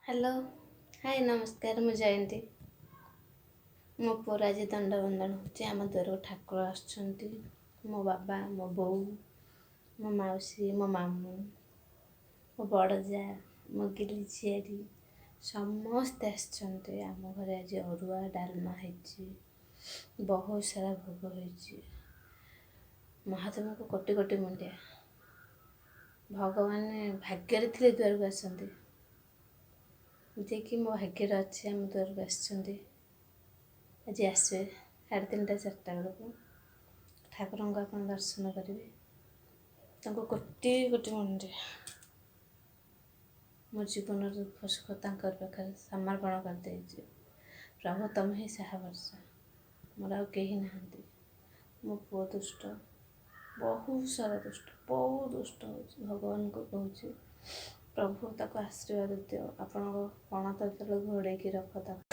Hello, ହାଏ ନମସ୍କାର। ମୁଁ ଜୟନ୍ତୀ। ମୋ ପୁଅର ଆଜି ଦଣ୍ଡବନ୍ଦନ ହେଉଛି। ଆମ ଦୁଆରକୁ ଠାକୁର ଆସୁଛନ୍ତି। ମୋ ବାବା, ମୋ ବୋଉ, ମୋ ମାଉସୀ, ମୋ ମାମୁଁ, ମୋ ବଡ଼ ଯା, ମୋ ଗିଲି ଝିଆରୀ ସମସ୍ତେ ଆସିଛନ୍ତି। ଆମ ଘରେ ଆଜି ଅରୁଆ ଡାଲମା ହେଇଛି, ବହୁତ ସାରା ଭୋଗ ହେଇଛି। ମହାଦେବଙ୍କୁ କୋଟି କୋଟି ମୁଣ୍ଡିଆ। ଭଗବାନ ଭାଗ୍ୟରେ ଥିଲେ ଦୁଆରକୁ ଆସନ୍ତି। ଯିଏକି ମୋ ଭାଗ୍ୟରେ ଅଛି ଆମ ଦୁଆରକୁ ଆସିଛନ୍ତି। ଆଜି ଆସିବେ 3:30 4ଟା ବେଳକୁ। ଠାକୁରଙ୍କୁ ଆପଣ ଦର୍ଶନ କରିବେ। ତାଙ୍କୁ କୋଟି କୋଟି ମୁଣ୍ଡିଆ। ମୋ ଜୀବନର ଦୁଃଖ ସୁଖ ତାଙ୍କରି ପାଖରେ ସମର୍ପଣ କରିଦେଇଛି। ପ୍ରଭୁ ତମେ ହିଁ ସାହା ଭରସା, ମୋର ଆଉ କେହି ନାହାନ୍ତି। ମୋ ପୁଅ ଦୁଷ୍ଟ, ବହୁତ ସାରା ଦୁଷ୍ଟ, ବହୁତ ଦୁଷ୍ଟ ହେଉଛି। ଭଗବାନଙ୍କୁ କହୁଛି ପ୍ରଭୁ ତାକୁ ଆଶୀର୍ବାଦ ଦିଅ, ଆପଣଙ୍କ ପଣତ ତଳେ ଘୋଡ଼େଇକି ରଖ ତାକୁ।